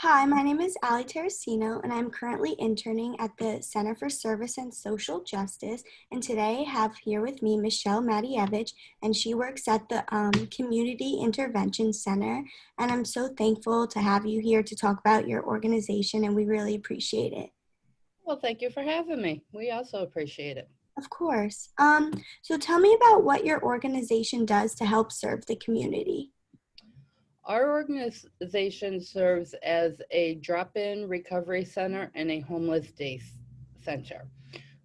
Hi, my name is Ali Terracino, and I'm currently interning at the Center for Service and Social Justice. And today I have here with me Michelle Matievich, and she works at the Community Intervention Center. And I'm so thankful to have you here to talk about your organization, and we really appreciate it. Well, thank you for having me. We also appreciate it. Of course. So tell me about what your organization does to help serve the community. Our organization serves as a drop-in recovery center and a homeless day center.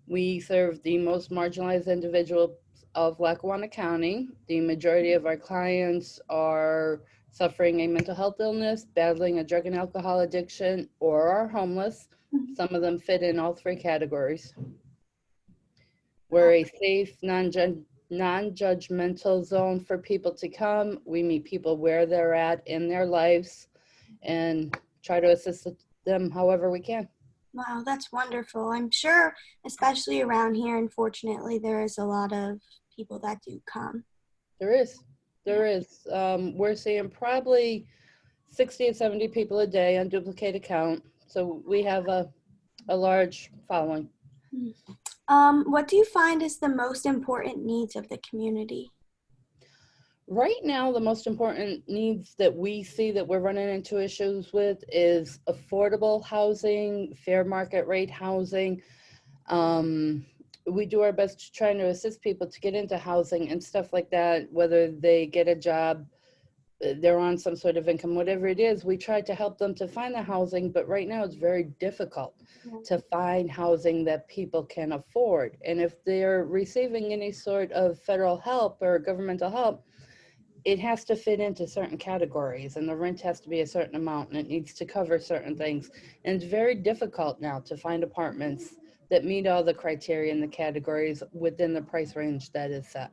We serve the most marginalized individuals of Lackawanna County. The majority of our clients are suffering a mental health illness, battling a drug and alcohol addiction, or are homeless. Some of them fit in all three categories. We're a safe, non-judgmental zone for people to come. We meet people where they're at in their lives and try to assist them however we can. Wow, that's wonderful. I'm sure, especially around here, unfortunately, there is a lot of people that do come. There is. Yeah. There is. We're seeing probably 60 to 70 people a day on duplicate account. So we have a large following. What do you find is the most important needs of the community? Right now, the most important needs that we see that we're running into issues with is affordable housing, fair market rate housing. Um, we do our best to try to assist people to get into housing and stuff like that, whether they get a job, they're on some sort of income, whatever it is, we try to help them to find the housing, but right now it's very difficult Yeah. to find housing that people can afford. And if they're receiving any sort of federal help or governmental help, it has to fit into certain categories and the rent has to be a certain amount and it needs to cover certain things. And it's very difficult now to find apartments that meet all the criteria and the categories within the price range that is set.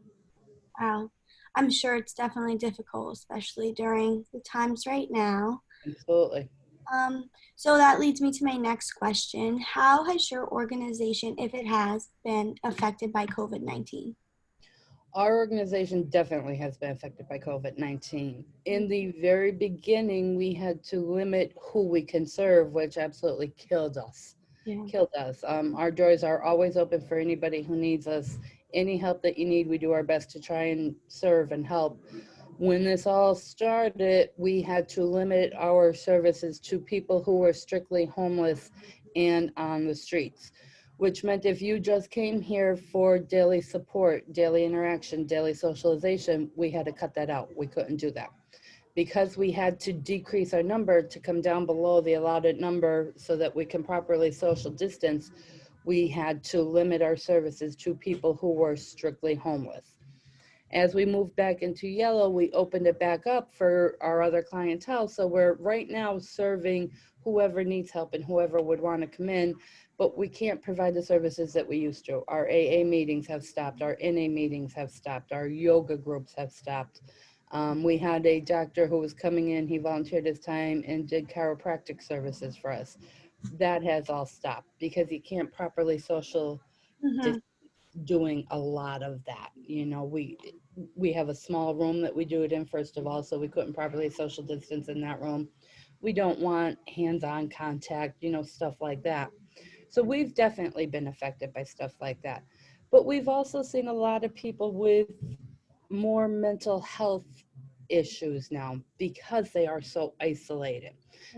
Wow. I'm sure it's definitely difficult, especially during the times right now. Absolutely. So that leads me to my next question. How has your organization, if it has, been affected by COVID-19? Our organization definitely has been affected by COVID-19. In the very beginning, we had to limit who we can serve, which absolutely killed us. Yeah. Killed us. Our doors are always open for anybody who needs us. Any help that you need, we do our best to try and serve and help. When this all started, we had to limit our services to people who were strictly homeless and on the streets, which meant if you just came here for daily support, daily interaction, daily socialization, we had to cut that out. We couldn't do that. Because we had to decrease our number to come down below the allotted number so that we can properly social distance, we had to limit our services to people who were strictly homeless. As we moved back into yellow, we opened it back up for our other clientele. So we're right now serving whoever needs help and whoever would want to come in, but we can't provide the services that we used to. Our AA meetings have stopped, our NA meetings have stopped, our yoga groups have stopped. We had a doctor who was coming in, he volunteered his time and did chiropractic services for us. That has all stopped because he can't properly social Hmm. doing a lot of that. You know, we have a small room that we do it in, first of all, so we couldn't properly social distance in that room. We don't want hands-on contact, you know, stuff like that. So we've definitely been affected by stuff like that. But we've also seen a lot of people with more mental health issues now because they are so isolated.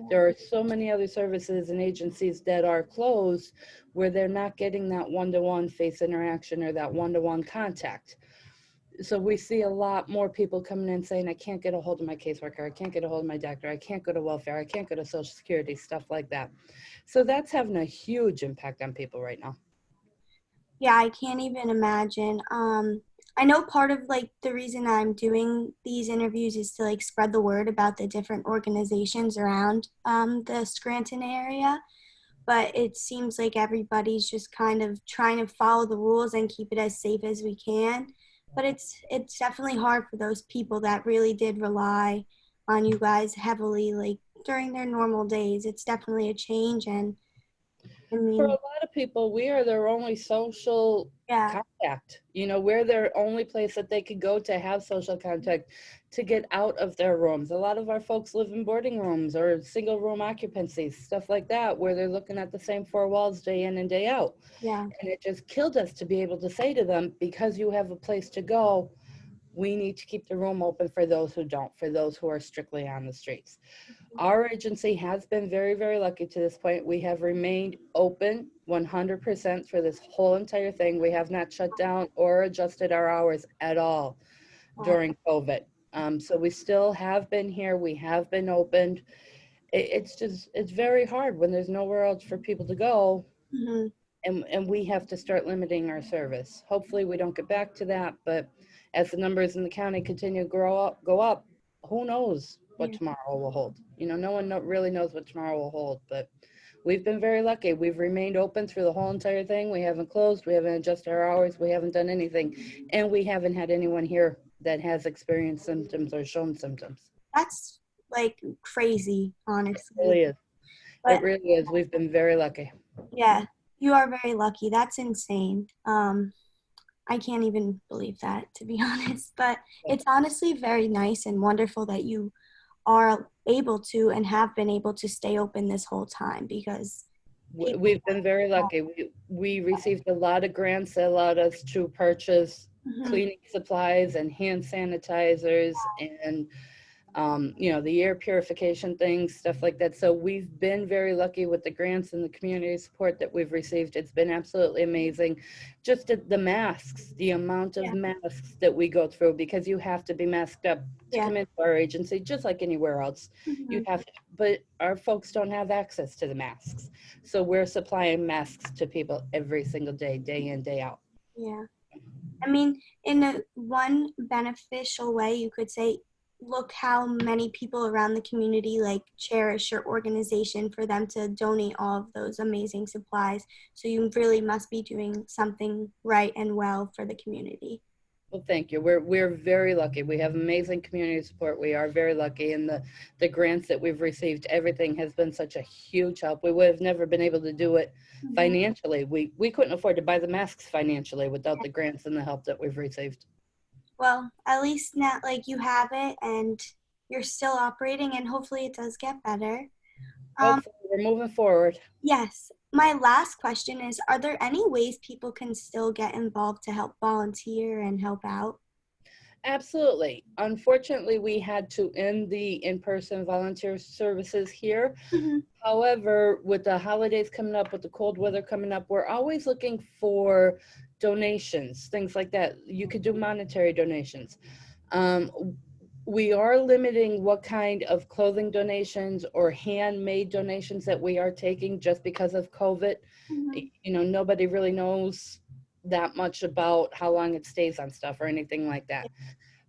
There are so many other services and agencies that are closed where they're not getting that one-to-one face interaction or that one-to-one contact. So we see a lot more people coming in saying, I can't get a hold of my caseworker, I can't get a hold of my doctor, I can't go to welfare, I can't go to Social Security, stuff like that. So that's having a huge impact on people right now. Yeah, I can't even imagine. I know part of like the reason I'm doing these interviews is to like spread the word about the different organizations around the Scranton area. But it seems like everybody's just kind of trying to follow the rules and keep it as safe as we can. But it's definitely hard for those people that really did rely on you guys heavily, like during their normal days. It's definitely a change, and I For a mean, lot of people, we are their only social yeah, contact. We're their only place that they could go to have social contact, to get out of their rooms. A lot of our folks live in boarding rooms or single room occupancies, stuff like that, where they're looking at the same four walls day in and day out. yeah, And it just killed us to be able to say to them, because you have a place to go, we need to keep the room open for those who don't, for those who are strictly on the streets. Our agency has been very, very lucky to this point. We have remained open 100% for this whole entire thing. We have not shut down or adjusted our hours at all wow. during COVID. So we still have been here. We have been opened. It's just, it's very hard when there's nowhere else for people to go, Hmm. and we have to start limiting our service. Hopefully we don't get back to that, but as the numbers in the county continue to go up, who knows what Yeah. tomorrow will hold. No one really knows what tomorrow will hold, but we've been very lucky. We've remained open through the whole entire thing. We haven't closed, we haven't adjusted our hours, we haven't done anything, and we haven't had anyone here that has experienced symptoms or shown symptoms. That's like crazy, It honestly. really is. It But really is. We've been very lucky. yeah, you are very lucky. That's insane. I can't even believe that, to be honest. But it's honestly very nice and wonderful that you are able to and have been able to stay open this whole time because people. We've been very lucky. We received a lot of grants that allowed us to purchase Mhm. cleaning supplies and hand sanitizers and, the air purification things, stuff like that. So we've been very lucky with the grants and the community support that we've received. It's been absolutely amazing. Just the masks, the amount of Yeah, masks that we go through, because you have to be masked up to yeah. come into our agency, just like anywhere else. You Mhm. have to, but our folks don't have access to the masks. So we're supplying masks to people every single day, day in, day out. Yeah. I mean, in a one beneficial way, you could say, look how many people around the community like cherish your organization for them to donate all of those amazing supplies. So you really must be doing something right and well for the community. Well, thank you. We're very lucky. We have amazing community support. We are very lucky, and the grants that we've received, everything has been such a huge help. We would have never been able to do it Mhm. financially. We couldn't afford to buy the masks financially without the grants and the help that we've received. Well, at least now, like you have it and you're still operating, and hopefully it does get better. Um, Hopefully, we're moving forward. yes. My last question is, are there any ways people can still get involved to help volunteer and help out? Absolutely. Unfortunately, we had to end the in-person volunteer services here. Mhm. However, with the holidays coming up, with the cold weather coming up, we're always looking for donations, things like that. You could do monetary donations. We are limiting what kind of clothing donations or handmade donations that we are taking just because of COVID. Mhm. Nobody really knows that much about how long it stays on stuff or anything like that.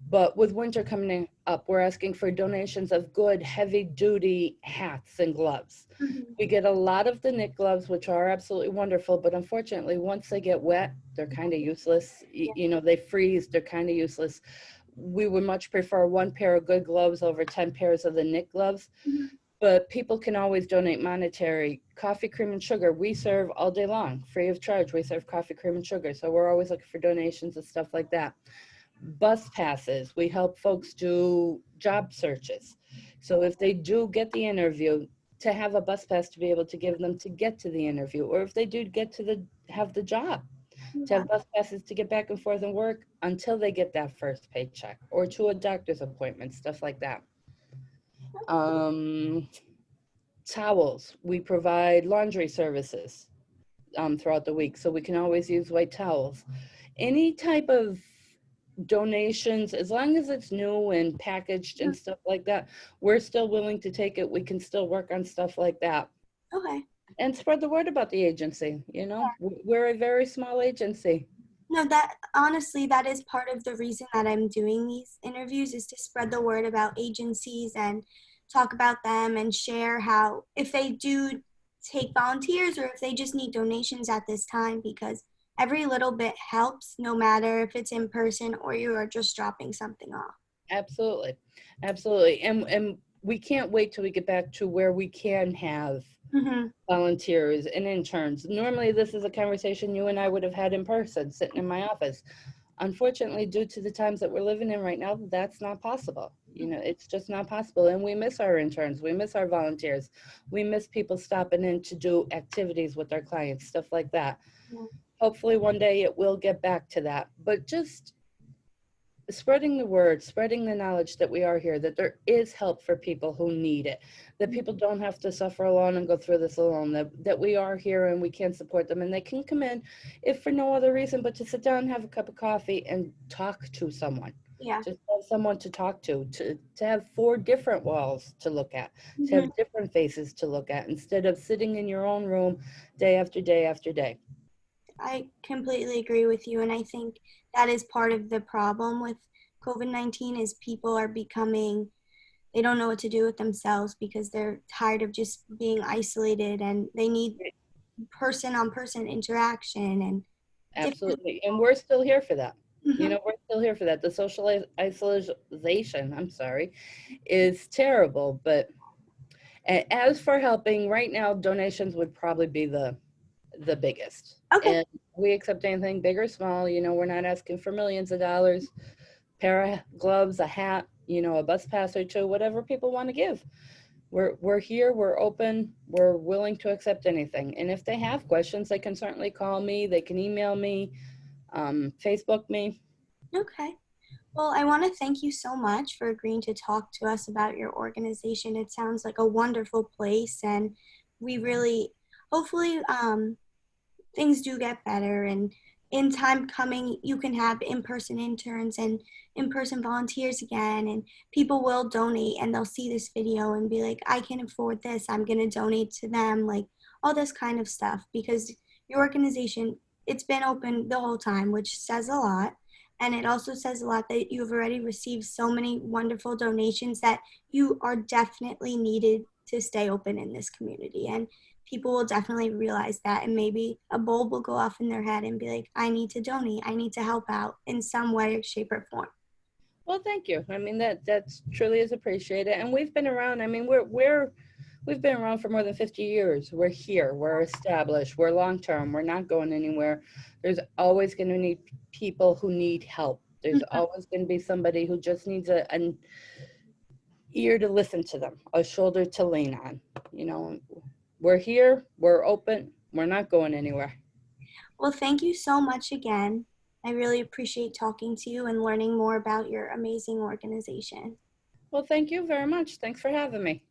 But with winter coming up, we're asking for donations of good heavy duty hats and gloves. Mhm. We get a lot of the knit gloves, which are absolutely wonderful, but unfortunately, once they get wet, they're kind of useless. They freeze, they're kind of useless. We would much prefer one pair of good gloves over 10 pairs of the knit gloves, Mhm. but people can always donate monetary. Coffee, cream, and sugar, we serve all day long, free of charge. We serve coffee, cream, and sugar. So we're always looking for donations and stuff like that. Bus passes, we help folks do job searches. So if they do get the interview, to have a bus pass to be able to give them to get to the interview, or if they do get to have the job, to Yeah. have bus passes to get back and forth and work until they get that first paycheck, or to a doctor's appointment, stuff like that. um Towels, we provide laundry services throughout the week, so we can always use white towels. Any type of donations, as long as it's new and packaged and stuff like that, we're still willing to take it. We can still work on stuff like that Okay. and spread the word about the agency. We're a very small agency. No, that honestly, that is part of the reason that I'm doing these interviews is to spread the word about agencies and talk about them and share how if they do take volunteers or if they just need donations at this time because every little bit helps no matter if it's in person or you are just dropping something off. Absolutely, absolutely. And we can't wait till we get back to where we can have Mm-hmm. volunteers and interns. Normally, this is a conversation you and I would have had in person, sitting in my office. Unfortunately, due to the times that we're living in right now, that's not possible. You know, it's just not possible. And we miss our interns, we miss our volunteers, we miss people stopping in to do activities with their clients, stuff like that. Yeah. Hopefully, one day it will get back to that. But just spreading the word, spreading the knowledge that we are here, that there is help for people who need it, that people don't have to suffer alone and go through this alone, that we are here and we can support them and they can come in, if for no other reason but to sit down, have a cup of coffee and talk to someone. Yeah. Just have someone to talk to have 4 different walls to look at, to Mm-hmm. have different faces to look at instead of sitting in your own room day after day after day. I completely agree with you, and I think that is part of the problem with COVID-19 is people are becoming, they don't know what to do with themselves because they're tired of just being isolated and they need person on person interaction and different. Absolutely. And we're still here for that. You Mhm. know, we're still here for that. The social isolation, I'm sorry, is terrible. But as for helping, right now, donations would probably be the biggest. Okay. And we accept anything big or small. You know, we're not asking for millions of dollars, pair of gloves, a hat, you know, a bus pass or two, whatever people want to give. We're here, we're open, we're willing to accept anything. And if they have questions, they can certainly call me, they can email me, Facebook me. Okay. Well, I want to thank you so much for agreeing to talk to us about your organization. It sounds like a wonderful place, and we really, hopefully, things do get better. And in time coming, you can have in-person interns and in-person volunteers again, and people will donate and they'll see this video and be like, I can afford this. I'm going to donate to them, like all this kind of stuff, because your organization, it's been open the whole time, which says a lot. And it also says a lot that you've already received so many wonderful donations that you are definitely needed to stay open in this community. And people will definitely realize that, and maybe a bulb will go off in their head and be like, I need to donate, I need to help out in some way, shape, or form. Well, thank you. I mean, that's truly is appreciated. And we've been around. I mean, we've been around for more than 50 years. We're here. We're established. We're long term. We're not going anywhere. There's always going to need people who need help. There's Mhm. always going to be somebody who just needs an ear to listen to them, a shoulder to lean on. You know, we're here. We're open. We're not going anywhere. Well, thank you so much again. I really appreciate talking to you and learning more about your amazing organization. Well, thank you very much. Thanks for having me.